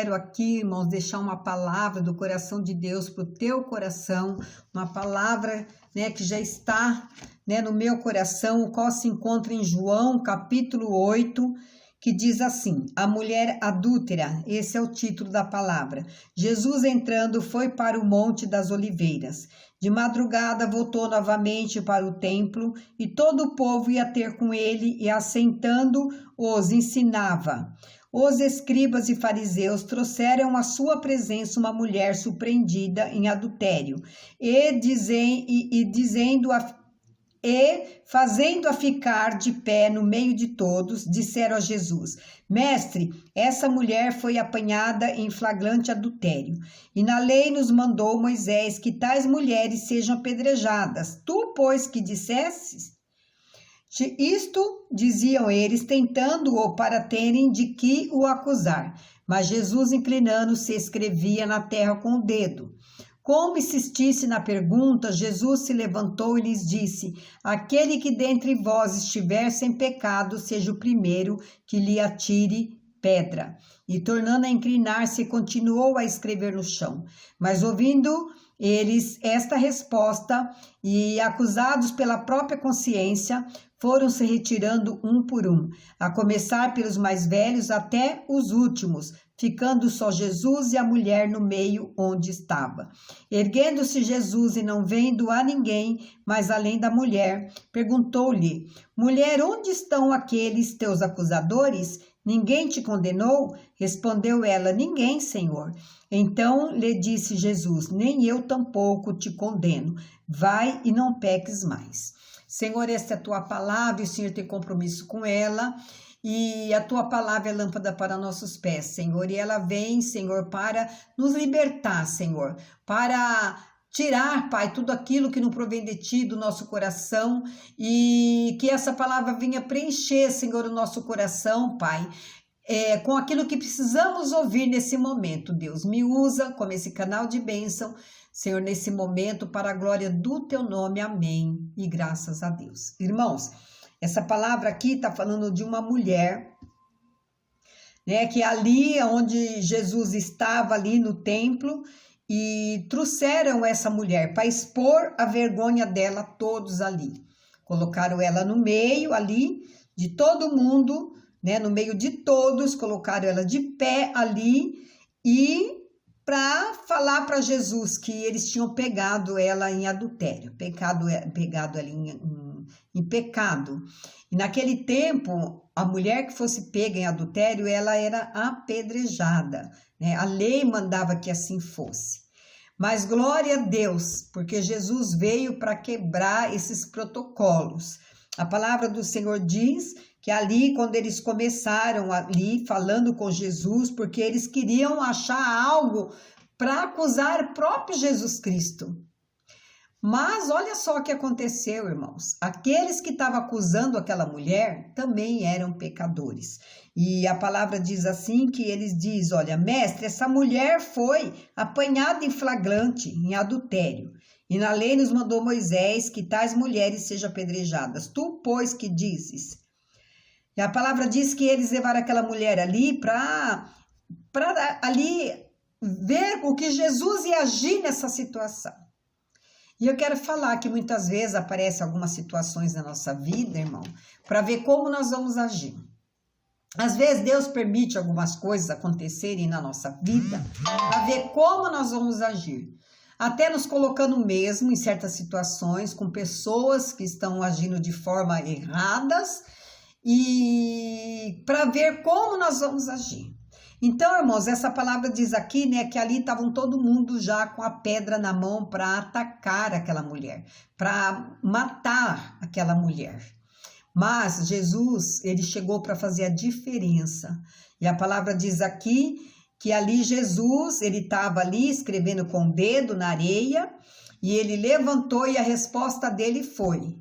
quero aqui, irmãos, deixar uma palavra do coração de Deus para o teu coração, uma palavra, né, que já está, né, no meu coração, o qual se encontra em João, capítulo 8, que diz assim: a mulher adúltera, esse é o título da palavra. Jesus entrando foi para o Monte das Oliveiras. De madrugada voltou novamente para o templo e todo o povo ia ter com ele e assentando os ensinava. Os escribas e fariseus trouxeram à sua presença uma mulher surpreendida em adultério fazendo-a ficar de pé no meio de todos, disseram a Jesus: Mestre, essa mulher foi apanhada em flagrante adultério, e na lei nos mandou Moisés que tais mulheres sejam apedrejadas. Tu, pois, que dissesses? Isto diziam eles, tentando-o para terem de que o acusar. Mas Jesus, inclinando-se, escrevia na terra com o dedo. Como insistisse na pergunta, Jesus se levantou e lhes disse: aquele que dentre vós estiver sem pecado, seja o primeiro que lhe atire pedra. E tornando a inclinar-se, continuou a escrever no chão. Mas ouvindo eles esta resposta e acusados pela própria consciência, foram se retirando um por um, a começar pelos mais velhos até os últimos, ficando só Jesus e a mulher no meio onde estava. Erguendo-se Jesus e não vendo a ninguém, mas além da mulher, perguntou-lhe: mulher, onde estão aqueles teus acusadores? Ninguém te condenou? Respondeu ela: ninguém, Senhor. Então lhe disse Jesus: nem eu tampouco te condeno. Vai e não peques mais. Senhor, esta é a tua palavra e o Senhor tem compromisso com ela. E a tua palavra é lâmpada para nossos pés, Senhor. E ela vem, Senhor, para nos libertar, Senhor. Para tirar, Pai, tudo aquilo que não provém de ti, do nosso coração. E que essa palavra venha preencher, Senhor, o nosso coração, Pai. Com aquilo que precisamos ouvir nesse momento, Deus. Me usa como esse canal de bênção, Senhor, nesse momento, para a glória do teu nome. Amém. E graças a Deus. Irmãos, essa palavra aqui está falando de uma mulher, né, que ali onde Jesus estava, ali no templo, e trouxeram essa mulher para expor a vergonha dela todos ali. Colocaram ela no meio ali de todo mundo, né, no meio de todos, colocaram ela de pé ali e para falar para Jesus que eles tinham pegado ela em adultério, pegado ela em pecado. E naquele tempo, a mulher que fosse pega em adultério, ela era apedrejada, né? A lei mandava que assim fosse. Mas glória a Deus, porque Jesus veio para quebrar esses protocolos. A palavra do Senhor diz que ali, quando eles começaram ali falando com Jesus, porque eles queriam achar algo para acusar o próprio Jesus Cristo. Mas olha só o que aconteceu, irmãos. Aqueles que estavam acusando aquela mulher também eram pecadores. E a palavra diz assim, que eles dizem: olha, mestre, essa mulher foi apanhada em flagrante, em adultério. E na lei nos mandou Moisés que tais mulheres sejam apedrejadas. Tu, pois, que dizes? E a palavra diz que eles levaram aquela mulher ali para ali ver o que Jesus ia agir nessa situação. E eu quero falar que muitas vezes aparecem algumas situações na nossa vida, irmão, para ver como nós vamos agir. Às vezes Deus permite algumas coisas acontecerem na nossa vida para ver como nós vamos agir. Até nos colocando mesmo em certas situações com pessoas que estão agindo de forma erradas e para ver como nós vamos agir. Então, irmãos, essa palavra diz aqui, né, que ali estavam todo mundo já com a pedra na mão para atacar aquela mulher, para matar aquela mulher. Mas Jesus, ele chegou para fazer a diferença. E a palavra diz aqui que ali Jesus, ele estava ali escrevendo com o dedo na areia e ele levantou e a resposta dele foi: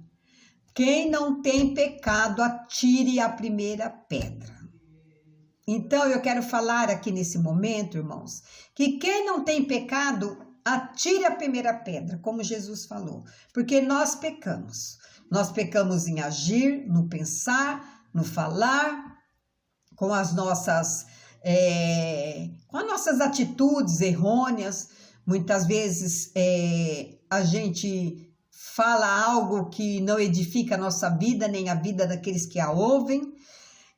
quem não tem pecado, atire a primeira pedra. Então, eu quero falar aqui nesse momento, irmãos, que quem não tem pecado, atire a primeira pedra, como Jesus falou, porque nós pecamos. Nós pecamos em agir, no pensar, no falar, com as nossas com as nossas atitudes errôneas. Muitas vezes a gente fala algo que não edifica a nossa vida, nem a vida daqueles que a ouvem.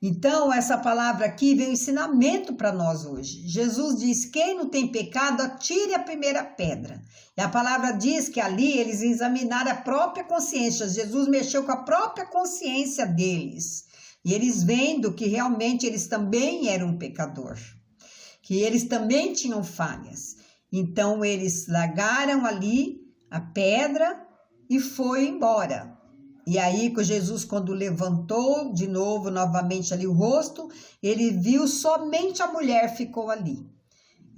Então, essa palavra aqui veio um ensinamento para nós hoje. Jesus diz: quem não tem pecado, atire a primeira pedra. E a palavra diz que ali eles examinaram a própria consciência. Jesus mexeu com a própria consciência deles. E eles vendo que realmente eles também eram pecador, que eles também tinham falhas. Então, eles largaram ali a pedra e foi embora. E aí, Jesus, quando levantou de novo, novamente ali o rosto, ele viu somente a mulher ficou ali.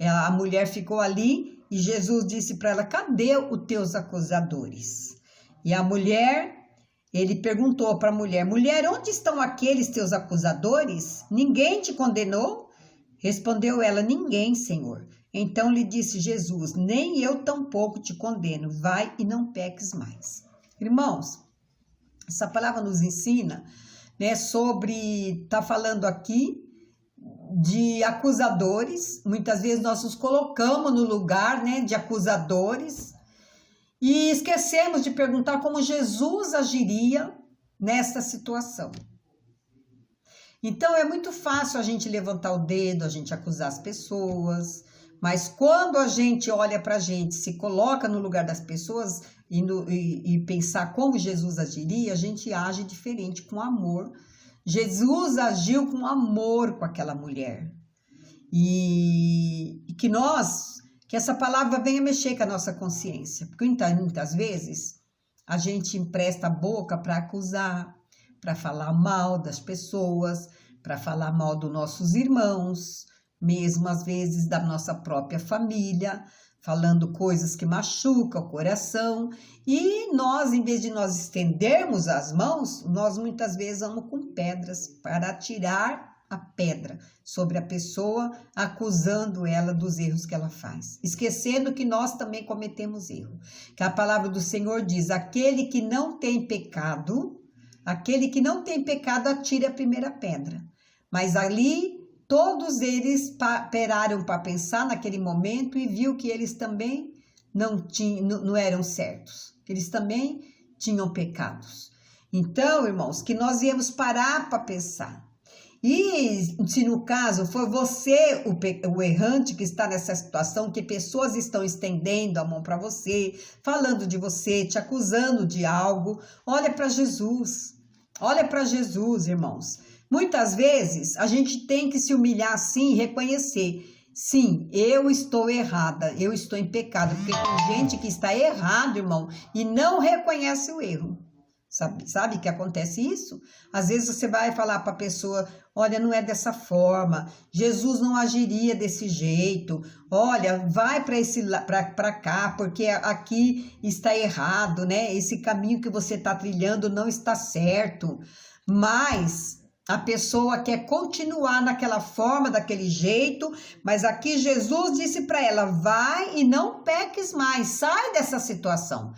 A mulher ficou ali e Jesus disse para ela: cadê os teus acusadores? E a mulher, ele perguntou para a mulher: mulher, onde estão aqueles teus acusadores? Ninguém te condenou? Respondeu ela: ninguém, Senhor. Então lhe disse Jesus: nem eu tampouco te condeno, vai e não peques mais. Irmãos, essa palavra nos ensina, né, tá falando aqui de acusadores. Muitas vezes nós nos colocamos no lugar, né, de acusadores e esquecemos de perguntar como Jesus agiria nessa situação. Então é muito fácil a gente levantar o dedo, a gente acusar as pessoas, mas quando a gente olha para a gente, se coloca no lugar das pessoas e pensar como Jesus agiria, a gente age diferente, com amor. Jesus agiu com amor com aquela mulher. E que essa palavra venha mexer com a nossa consciência, porque muitas vezes a gente empresta a boca para acusar, para falar mal das pessoas, para falar mal dos nossos irmãos, mesmo às vezes da nossa própria família, falando coisas que machucam o coração. E nós, em vez de nós estendermos as mãos, nós muitas vezes vamos com pedras para atirar a pedra sobre a pessoa, acusando ela dos erros que ela faz, esquecendo que nós também cometemos erro. Que a palavra do Senhor diz: aquele que não tem pecado, atire a primeira pedra. Mas ali todos eles pararam para pensar naquele momento e viu que eles também não eram certos, que eles também tinham pecados. Então, irmãos, que nós íamos parar para pensar. E se no caso for você o errante que está nessa situação, que pessoas estão estendendo a mão para você, falando de você, te acusando de algo, olha para Jesus. Olha para Jesus, irmãos. Muitas vezes a gente tem que se humilhar assim e reconhecer: sim, eu estou errada, eu estou em pecado, porque tem gente que está errado, irmão, e não reconhece o erro. Sabe que acontece isso? Às vezes você vai falar para a pessoa: olha, não é dessa forma, Jesus não agiria desse jeito, olha, vai para cá, porque aqui está errado, né? Esse caminho que você está trilhando não está certo. Mas a pessoa quer continuar naquela forma, daquele jeito, mas aqui Jesus disse para ela: vai e não peques mais, sai dessa situação,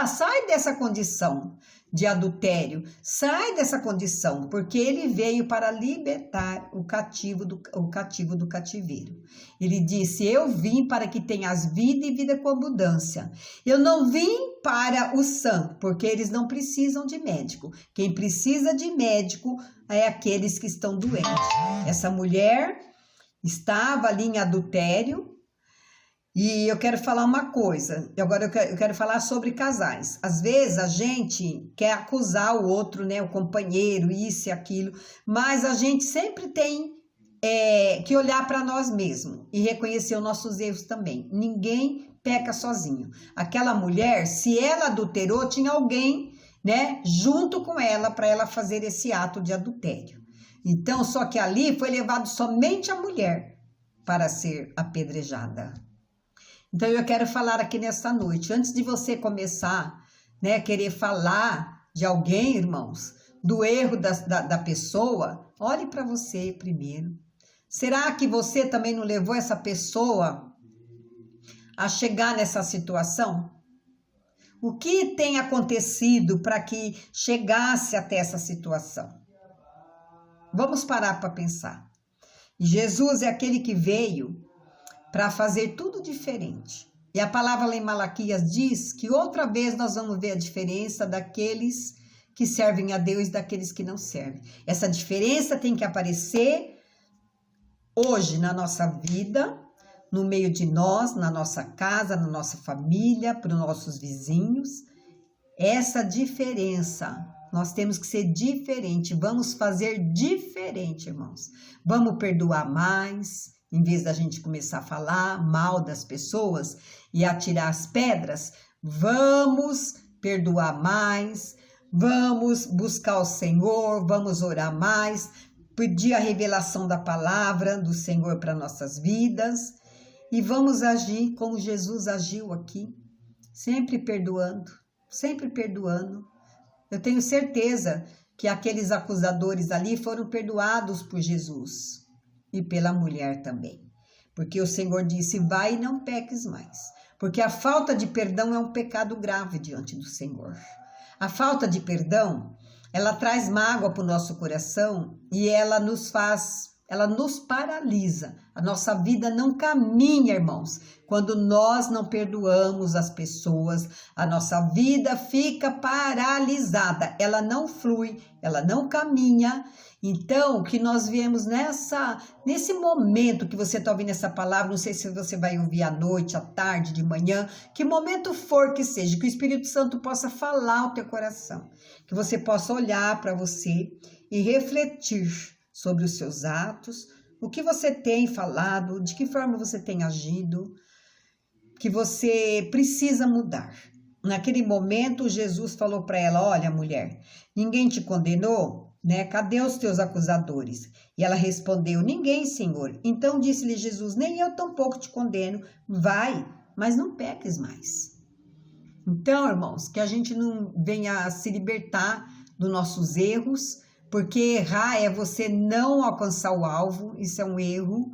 sai dessa condição de adultério, sai dessa condição, porque ele veio para libertar o cativo do cativeiro. Ele disse: eu vim para que tenhas vida e vida com abundância. Eu não vim para o sã, porque eles não precisam de médico. Quem precisa de médico é aqueles que estão doentes. Essa mulher estava ali em adultério. E eu quero falar uma coisa, agora eu quero falar sobre casais. Às vezes a gente quer acusar o outro, né, o companheiro, isso e aquilo, mas a gente sempre tem que olhar para nós mesmos e reconhecer os nossos erros também. Ninguém peca sozinho. Aquela mulher, se ela adulterou, tinha alguém, né, junto com ela para ela fazer esse ato de adultério. Então, só que ali foi levado somente a mulher para ser apedrejada. Então, eu quero falar aqui nesta noite, antes de você começar, né, querer falar de alguém, irmãos, do erro da pessoa, olhe para você primeiro. Será que você também não levou essa pessoa a chegar nessa situação? O que tem acontecido para que chegasse até essa situação? Vamos parar para pensar. E Jesus é aquele que veio para fazer tudo diferente. E a palavra lá em Malaquias diz que outra vez nós vamos ver a diferença daqueles que servem a Deus e daqueles que não servem. Essa diferença tem que aparecer hoje na nossa vida, no meio de nós, na nossa casa, na nossa família, para os nossos vizinhos. Essa diferença, nós temos que ser diferente, vamos fazer diferente, irmãos. Vamos perdoar mais, em vez da gente começar a falar mal das pessoas e atirar as pedras, vamos perdoar mais, vamos buscar o Senhor, vamos orar mais, pedir a revelação da palavra do Senhor para nossas vidas e vamos agir como Jesus agiu aqui, sempre perdoando, sempre perdoando. Eu tenho certeza que aqueles acusadores ali foram perdoados por Jesus e pela mulher também, porque o Senhor disse, vai e não peques mais, porque a falta de perdão é um pecado grave diante do Senhor. A falta de perdão, ela traz mágoa para o nosso coração e ela nos paralisa. A nossa vida não caminha, irmãos. Quando nós não perdoamos as pessoas, a nossa vida fica paralisada. Ela não flui, ela não caminha. Então, que nós viemos nesse momento que você está ouvindo essa palavra, não sei se você vai ouvir à noite, à tarde, de manhã, que momento for que seja, que o Espírito Santo possa falar ao teu coração, que você possa olhar para você e refletir sobre os seus atos, o que você tem falado, de que forma você tem agido, que você precisa mudar. Naquele momento, Jesus falou para ela, olha, mulher, ninguém te condenou? Né? Cadê os teus acusadores? E ela respondeu, ninguém, Senhor. Então disse-lhe Jesus, nem eu tampouco te condeno, vai, mas não peques mais. Então, irmãos, que a gente não venha a se libertar dos nossos erros, porque errar é você não alcançar o alvo, isso é um erro,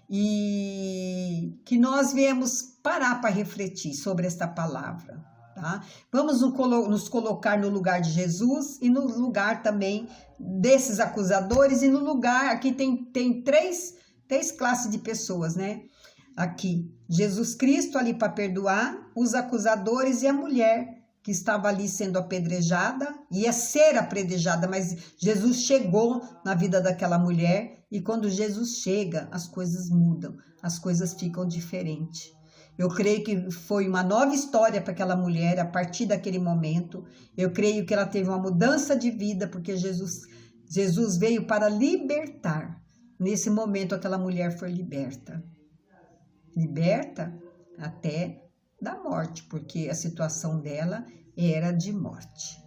e que nós viemos parar para refletir sobre esta palavra. Tá? Vamos nos colocar no lugar de Jesus e no lugar também desses acusadores e no lugar, aqui tem três classes de pessoas, né? Aqui, Jesus Cristo ali para perdoar, os acusadores e a mulher que estava ali sendo apedrejada, ia ser apedrejada, mas Jesus chegou na vida daquela mulher e quando Jesus chega, as coisas mudam, as coisas ficam diferentes. Eu creio que foi uma nova história para aquela mulher a partir daquele momento. Eu creio que ela teve uma mudança de vida, porque Jesus veio para libertar. Nesse momento, aquela mulher foi liberta. Liberta até da morte, porque a situação dela era de morte.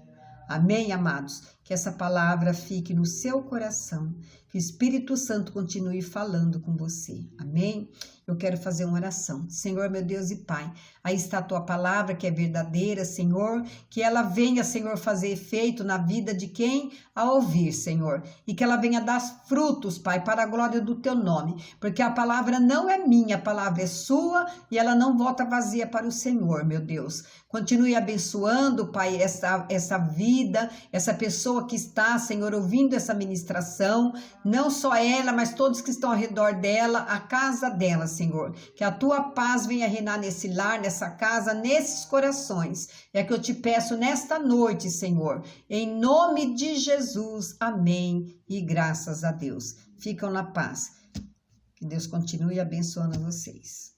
Amém, amados? Que essa palavra fique no seu coração, que o Espírito Santo continue falando com você. Amém? Eu quero fazer uma oração. Senhor, meu Deus e Pai, aí está a tua palavra que é verdadeira, Senhor, que ela venha, Senhor, fazer efeito na vida de quem a ouvir, Senhor, e que ela venha dar frutos, Pai, para a glória do teu nome, porque a palavra não é minha, a palavra é sua e ela não volta vazia para o Senhor, meu Deus. Continue abençoando, Pai, essa vida, essa pessoa que está, Senhor, ouvindo essa ministração, não só ela, mas todos que estão ao redor dela, a casa dela, Senhor. Que a tua paz venha reinar nesse lar, nessa casa, nesses corações. É que eu te peço nesta noite, Senhor, em nome de Jesus. Amém e graças a Deus. Ficam na paz. Que Deus continue abençoando vocês.